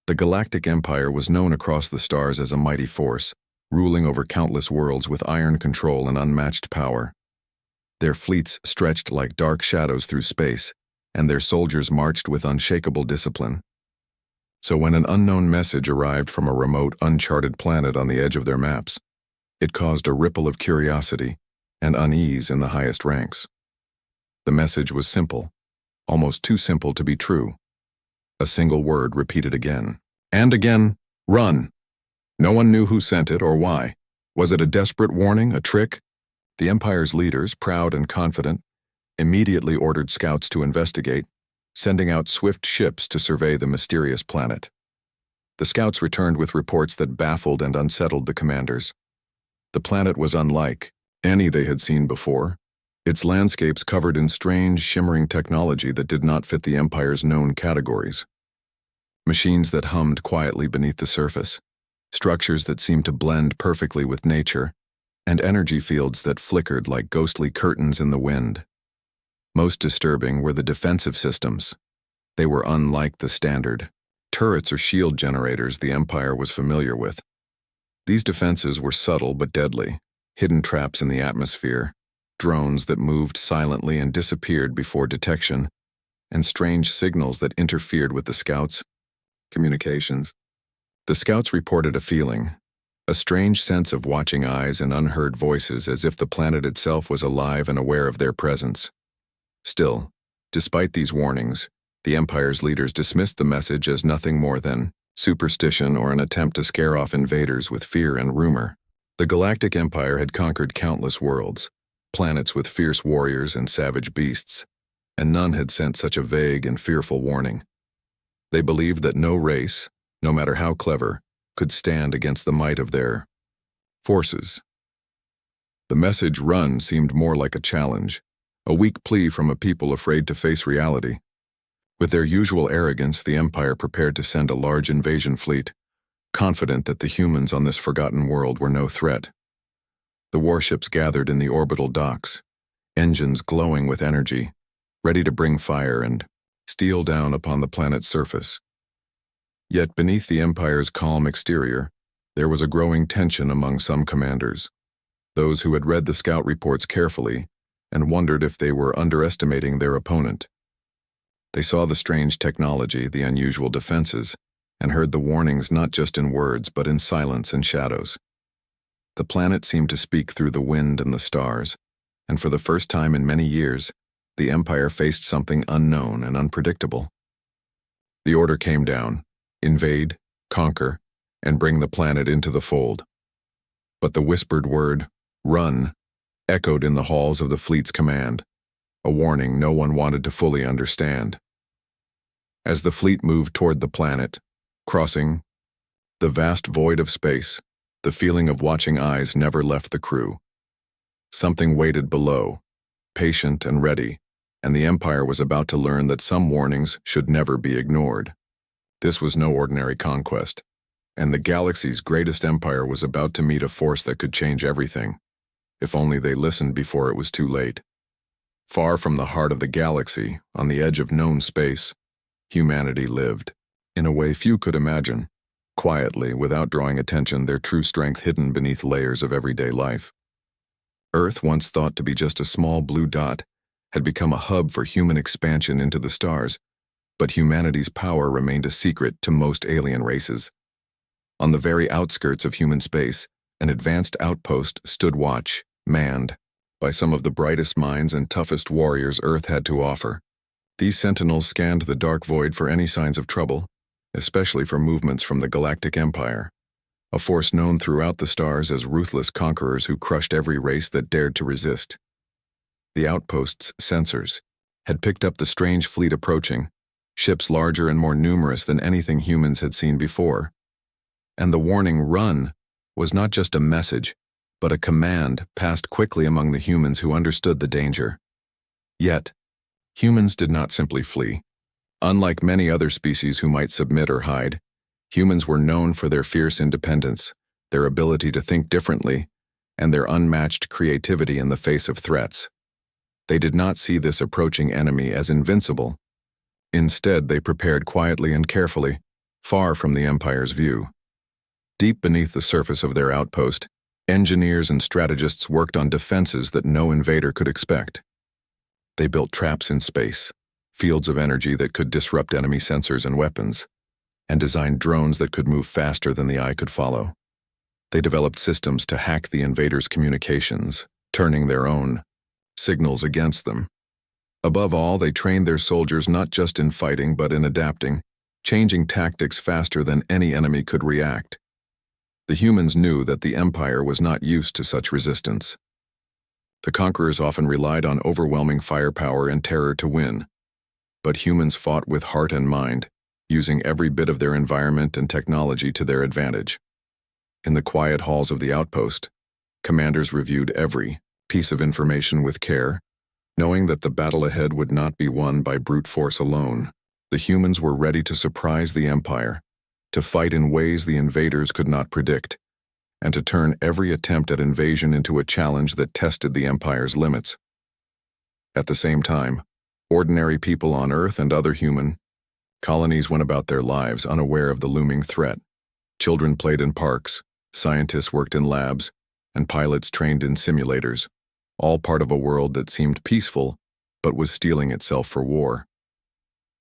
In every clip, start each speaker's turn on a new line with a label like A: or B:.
A: The Galactic Empire was known across the stars as a mighty force, ruling over countless worlds with iron control and unmatched power. Their fleets stretched like dark shadows through space, and their soldiers marched with unshakable discipline. So when an unknown message arrived from a remote, uncharted planet on the edge of their maps, it caused a ripple of curiosity and unease in the highest ranks. The message was simple, almost too simple to be true. A single word repeated again and again: run. No one knew who sent it or why. Was it a desperate warning, a trick? The Empire's leaders, proud and confident, immediately ordered scouts to investigate, sending out swift ships to survey the mysterious planet. The scouts returned with reports that baffled and unsettled the commanders. The planet was unlike any they had seen before, its landscapes covered in strange, shimmering technology that did not fit the Empire's known categories. Machines that hummed quietly beneath the surface, structures that seemed to blend perfectly with nature, and energy fields that flickered like ghostly curtains in the wind. Most disturbing were the defensive systems. They were unlike the standard turrets or shield generators the Empire was familiar with. These defenses were subtle but deadly, hidden traps in the atmosphere, drones that moved silently and disappeared before detection, and strange signals that interfered with the scouts' communications. The scouts reported a feeling, a strange sense of watching eyes and unheard voices, as if the planet itself was alive and aware of their presence. Still, despite these warnings, the Empire's leaders dismissed the message as nothing more than superstition or an attempt to scare off invaders with fear and rumor. The Galactic Empire had conquered countless worlds, planets with fierce warriors and savage beasts, and none had sent such a vague and fearful warning. They believed that no race, no matter how clever, could stand against the might of their forces. The message "run" seemed more like a challenge, a weak plea from a people afraid to face reality. With their usual arrogance, the Empire prepared to send a large invasion fleet, confident that the humans on this forgotten world were no threat. The warships gathered in the orbital docks, engines glowing with energy, ready to bring fire and steel down upon the planet's surface. Yet beneath the Empire's calm exterior, there was a growing tension among some commanders, those who had read the scout reports carefully and wondered if they were underestimating their opponent. They saw the strange technology, the unusual defenses, and heard the warnings not just in words but in silence and shadows. The planet seemed to speak through the wind and the stars, and for the first time in many years, the Empire faced something unknown and unpredictable. The order came down: invade, conquer, and bring the planet into the fold. But the whispered word, "run," echoed in the halls of the fleet's command, a warning no one wanted to fully understand. As the fleet moved toward the planet, crossing the vast void of space, the feeling of watching eyes never left the crew. Something waited below, patient and ready, and the Empire was about to learn that some warnings should never be ignored. This was no ordinary conquest, and the galaxy's greatest empire was about to meet a force that could change everything, if only they listened before it was too late. Far from the heart of the galaxy, on the edge of known space, humanity lived, in a way few could imagine, quietly, without drawing attention, their true strength hidden beneath layers of everyday life. Earth, once thought to be just a small blue dot, had become a hub for human expansion into the stars, but humanity's power remained a secret to most alien races. On the very outskirts of human space, an advanced outpost stood watch, manned by some of the brightest minds and toughest warriors Earth had to offer. These sentinels scanned the dark void for any signs of trouble, especially for movements from the Galactic Empire, a force known throughout the stars as ruthless conquerors who crushed every race that dared to resist. The outpost's sensors had picked up the strange fleet approaching, ships larger and more numerous than anything humans had seen before. And the warning "run" was not just a message, but a command passed quickly among the humans who understood the danger. Yet, humans did not simply flee. Unlike many other species who might submit or hide, humans were known for their fierce independence, their ability to think differently, and their unmatched creativity in the face of threats. They did not see this approaching enemy as invincible. Instead, they prepared quietly and carefully, far from the Empire's view. Deep beneath the surface of their outpost, engineers and strategists worked on defenses that no invader could expect. They built traps in space, fields of energy that could disrupt enemy sensors and weapons, and designed drones that could move faster than the eye could follow. They developed systems to hack the invaders' communications, turning their own signals against them. Above all, they trained their soldiers not just in fighting but in adapting, changing tactics faster than any enemy could react. The humans knew that the Empire was not used to such resistance. The conquerors often relied on overwhelming firepower and terror to win, but humans fought with heart and mind, using every bit of their environment and technology to their advantage. In the quiet halls of the outpost, commanders reviewed every piece of information with care, knowing that the battle ahead would not be won by brute force alone. The humans were ready to surprise the Empire, to fight in ways the invaders could not predict, and to turn every attempt at invasion into a challenge that tested the Empire's limits. At the same time, ordinary people on Earth and other human colonies went about their lives unaware of the looming threat. Children played in parks, scientists worked in labs, and pilots trained in simulators, all part of a world that seemed peaceful but was steeling itself for war.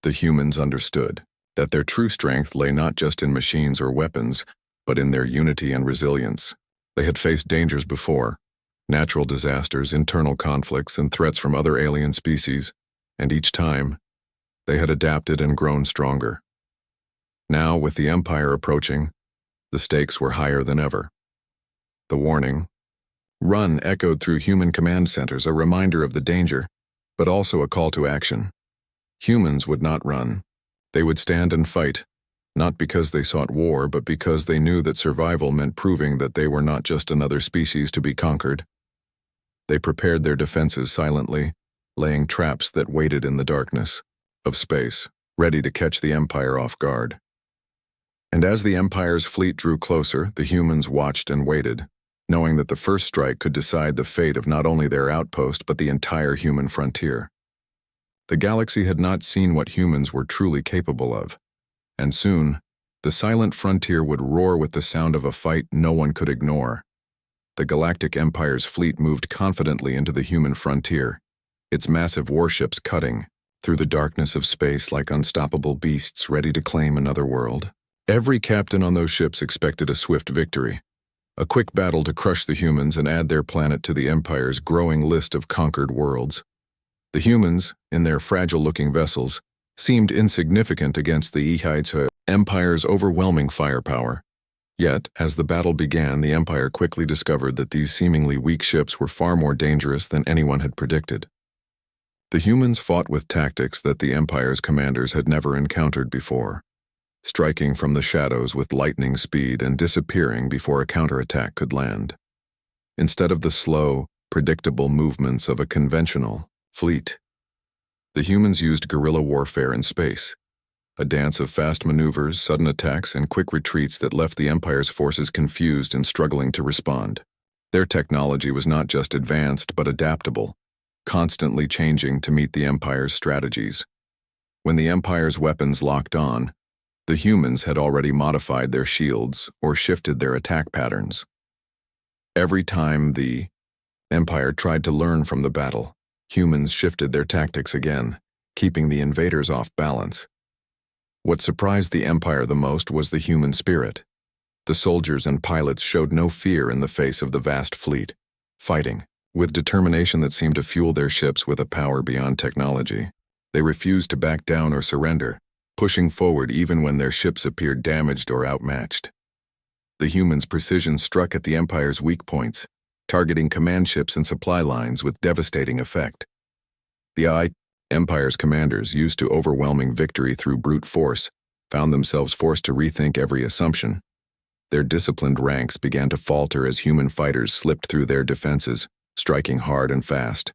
A: The humans understood that their true strength lay not just in machines or weapons, but in their unity and resilience. They had faced dangers before, natural disasters, internal conflicts, and threats from other alien species, and each time, they had adapted and grown stronger. Now, with the Empire approaching, the stakes were higher than ever. The warning, "Run," echoed through human command centers, a reminder of the danger, but also a call to action. Humans would not run. They would stand and fight, not because they sought war, but because they knew that survival meant proving that they were not just another species to be conquered. They prepared their defenses silently, laying traps that waited in the darkness of space, ready to catch the Empire off guard. And as the Empire's fleet drew closer, the humans watched and waited, knowing that the first strike could decide the fate of not only their outpost but the entire human frontier. The galaxy had not seen what humans were truly capable of, and soon, the silent frontier would roar with the sound of a fight no one could ignore. The Galactic Empire's fleet moved confidently into the human frontier, its massive warships cutting through the darkness of space like unstoppable beasts ready to claim another world. Every captain on those ships expected a swift victory, a quick battle to crush the humans and add their planet to the Empire's growing list of conquered worlds. The humans, in their fragile-looking vessels, seemed insignificant against the HFY Empire's overwhelming firepower. Yet, as the battle began, the Empire quickly discovered that these seemingly weak ships were far more dangerous than anyone had predicted. The humans fought with tactics that the Empire's commanders had never encountered before, striking from the shadows with lightning speed and disappearing before a counterattack could land. Instead of the slow, predictable movements of a conventional fleet, the humans used guerrilla warfare in space, a dance of fast maneuvers, sudden attacks, and quick retreats that left the Empire's forces confused and struggling to respond. Their technology was not just advanced but adaptable, constantly changing to meet the Empire's strategies. When the Empire's weapons locked on, the humans had already modified their shields or shifted their attack patterns. Every time the Empire tried to learn from the battle, humans shifted their tactics again, keeping the invaders off balance. What surprised the Empire the most was the human spirit. The soldiers and pilots showed no fear in the face of the vast fleet, fighting with determination that seemed to fuel their ships with a power beyond technology. They refused to back down or surrender, pushing forward even when their ships appeared damaged or outmatched. The humans' precision struck at the Empire's weak points, targeting command ships and supply lines with devastating effect. The Empire's commanders, used to overwhelming victory through brute force, found themselves forced to rethink every assumption. Their disciplined ranks began to falter as human fighters slipped through their defenses, striking hard and fast.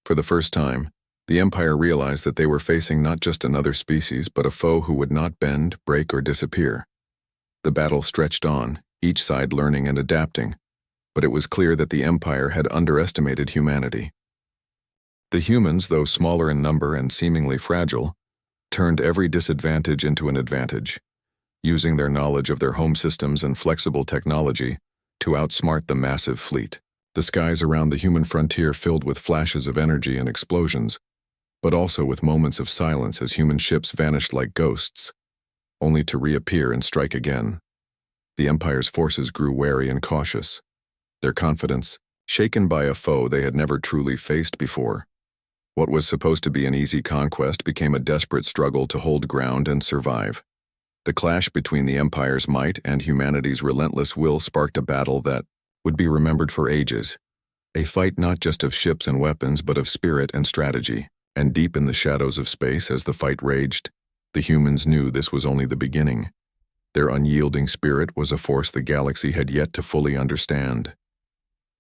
A: For the first time, the Empire realized that they were facing not just another species, but a foe who would not bend, break, or disappear. The battle stretched on, each side learning and adapting, but it was clear that the Empire had underestimated humanity. The humans, though smaller in number and seemingly fragile, turned every disadvantage into an advantage, using their knowledge of their home systems and flexible technology to outsmart the massive fleet. The skies around the human frontier filled with flashes of energy and explosions, but also with moments of silence as human ships vanished like ghosts, only to reappear and strike again. The Empire's forces grew wary and cautious, their confidence shaken by a foe they had never truly faced before. What was supposed to be an easy conquest became a desperate struggle to hold ground and survive. The clash between the Empire's might and humanity's relentless will sparked a battle that would be remembered for ages. A fight not just of ships and weapons, but of spirit and strategy. And deep in the shadows of space, as the fight raged, the humans knew this was only the beginning. Their unyielding spirit was a force the galaxy had yet to fully understand.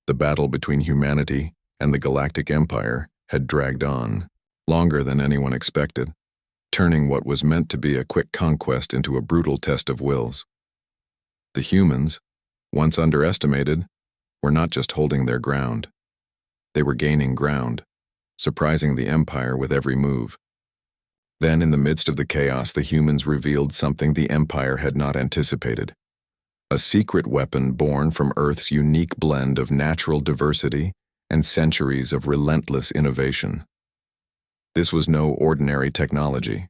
A: The battle between humanity and the Galactic Empire had dragged on, longer than anyone expected, turning what was meant to be a quick conquest into a brutal test of wills. The humans, once underestimated, were not just holding their ground. They were gaining ground, surprising the Empire with every move. Then, in the midst of the chaos, the humans revealed something the Empire had not anticipated. A secret weapon born from Earth's unique blend of natural diversity and centuries of relentless innovation. This was no ordinary technology.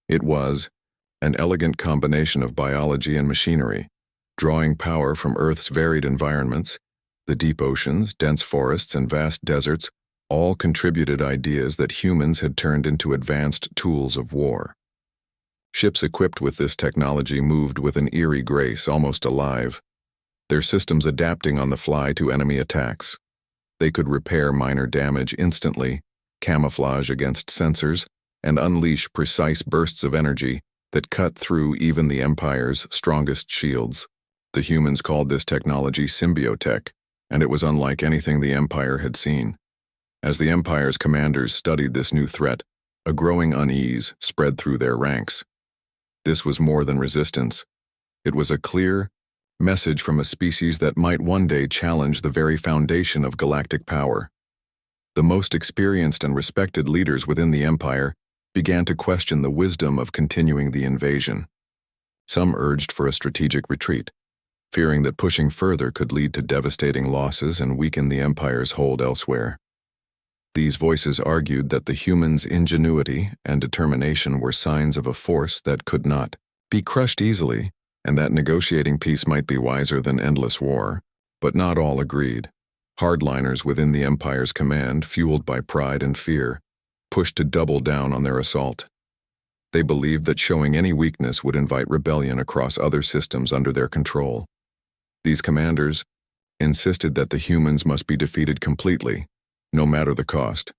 A: It was an elegant combination of biology and machinery, drawing power from Earth's varied environments. The deep oceans, dense forests, and vast deserts all contributed ideas that humans had turned into advanced tools of war. Ships equipped with this technology moved with an eerie grace, almost alive, their systems adapting on the fly to enemy attacks. They could repair minor damage instantly, camouflage against sensors, and unleash precise bursts of energy that cut through even the Empire's strongest shields. The humans called this technology symbiotech, and it was unlike anything the Empire had seen. As the Empire's commanders studied this new threat, a growing unease spread through their ranks. This was more than resistance. It was a clear message from a species that might one day challenge the very foundation of galactic power. The most experienced and respected leaders within the Empire began to question the wisdom of continuing the invasion. Some urged for a strategic retreat, fearing that pushing further could lead to devastating losses and weaken the Empire's hold elsewhere. These voices argued that the humans' ingenuity and determination were signs of a force that could not be crushed easily, and that negotiating peace might be wiser than endless war. But not all agreed. Hardliners within the Empire's command, fueled by pride and fear, pushed to double down on their assault. They believed that showing any weakness would invite rebellion across other systems under their control. These commanders insisted that the humans must be defeated completely, no matter the cost,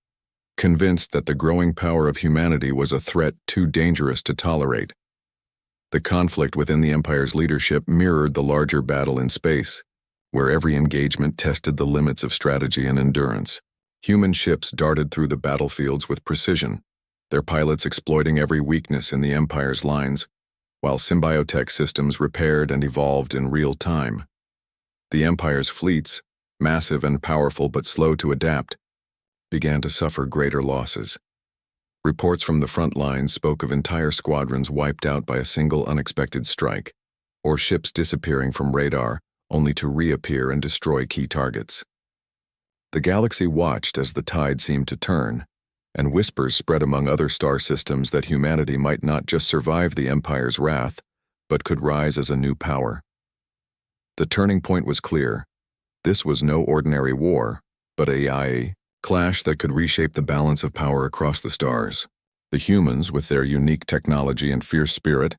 A: convinced that the growing power of humanity was a threat too dangerous to tolerate. The conflict within the Empire's leadership mirrored the larger battle in space, where every engagement tested the limits of strategy and endurance. Human ships darted through the battlefields with precision, their pilots exploiting every weakness in the Empire's lines, while symbiotech systems repaired and evolved in real time. The Empire's fleets, massive and powerful but slow to adapt, began to suffer greater losses. Reports from the front lines spoke of entire squadrons wiped out by a single unexpected strike, or ships disappearing from radar only to reappear and destroy key targets. The galaxy watched as the tide seemed to turn, and whispers spread among other star systems that humanity might not just survive the Empire's wrath, but could rise as a new power. The turning point was clear. This was no ordinary war, but a clash that could reshape the balance of power across the stars. The humans, with their unique technology and fierce spirit,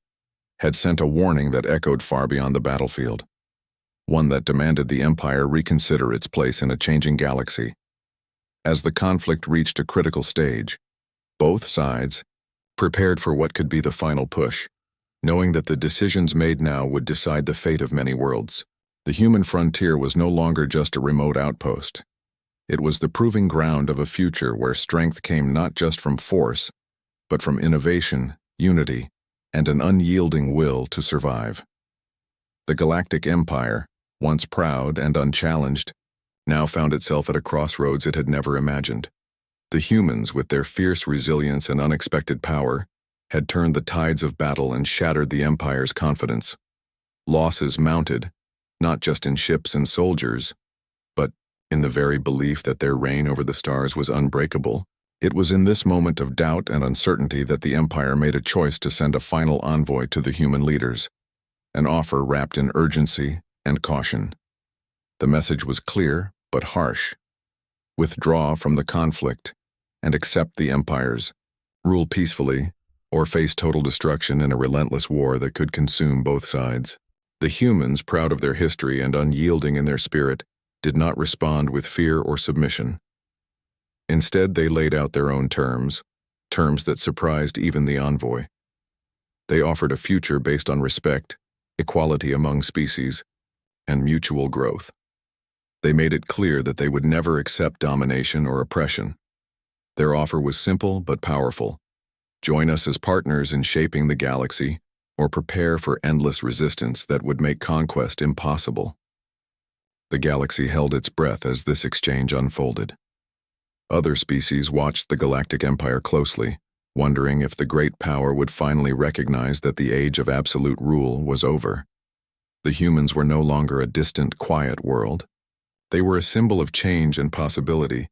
A: had sent a warning that echoed far beyond the battlefield, one that demanded the Empire reconsider its place in a changing galaxy. As the conflict reached a critical stage, both sides prepared for what could be the final push, knowing that the decisions made now would decide the fate of many worlds. The human frontier was no longer just a remote outpost. It was the proving ground of a future where strength came not just from force, but from innovation, unity, and an unyielding will to survive. The Galactic Empire, once proud and unchallenged, now found itself at a crossroads it had never imagined. The humans, with their fierce resilience and unexpected power, had turned the tides of battle and shattered the Empire's confidence. Losses mounted, not just in ships and soldiers, but in the very belief that their reign over the stars was unbreakable. It was in this moment of doubt and uncertainty that the Empire made a choice to send a final envoy to the human leaders, an offer wrapped in urgency and caution. The message was clear but harsh. Withdraw from the conflict and accept the Empire's rule peacefully, or face total destruction in a relentless war that could consume both sides. The humans, proud of their history and unyielding in their spirit, did not respond with fear or submission. Instead, they laid out their own terms that surprised even the envoy. They offered a future based on respect, equality among species, and mutual growth. They made it clear that they would never accept domination or oppression. Their offer was simple but powerful. Join us as partners in shaping the galaxy, or prepare for endless resistance that would make conquest impossible. The galaxy held its breath as this exchange unfolded. Other species watched the Galactic Empire closely, wondering if the great power would finally recognize that the age of absolute rule was over. The humans were no longer a distant, quiet world. They were a symbol of change and possibility,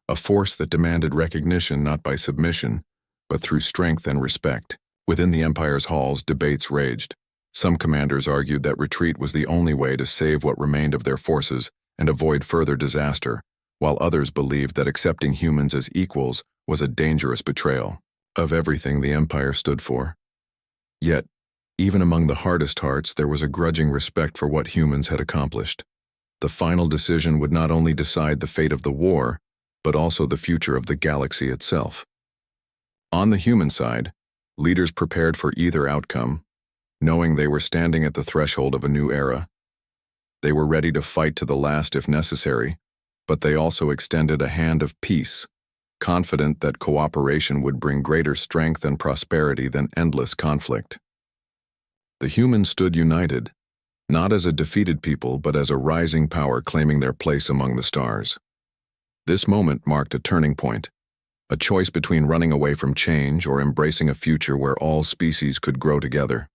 A: a force that demanded recognition not by submission, but through strength and respect. Within the Empire's halls, debates raged. Some commanders argued that retreat was the only way to save what remained of their forces and avoid further disaster, while others believed that accepting humans as equals was a dangerous betrayal of everything the Empire stood for. Yet, even among the hardest hearts, there was a grudging respect for what humans had accomplished. The final decision would not only decide the fate of the war, but also the future of the galaxy itself. On the human side, leaders prepared for either outcome, knowing they were standing at the threshold of a new era. They were ready to fight to the last if necessary, but they also extended a hand of peace, confident that cooperation would bring greater strength and prosperity than endless conflict. The humans stood united, not as a defeated people but as a rising power claiming their place among the stars. This moment marked a turning point, a choice between running away from change or embracing a future where all species could grow together.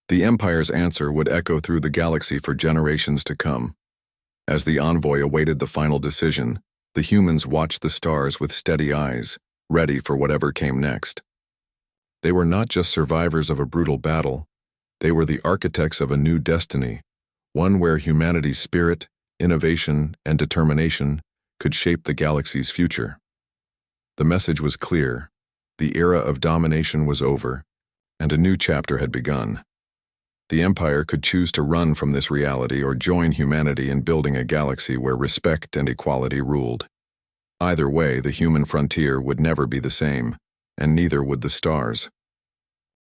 A: The Empire's answer would echo through the galaxy for generations to come. As the envoy awaited the final decision, the humans watched the stars with steady eyes, ready for whatever came next. They were not just survivors of a brutal battle, they were the architects of a new destiny, one where humanity's spirit, innovation, and determination could shape the galaxy's future. The message was clear: the era of domination was over, and a new chapter had begun. The Empire could choose to run from this reality or join humanity in building a galaxy where respect and equality ruled. Either way, the human frontier would never be the same, and neither would the stars.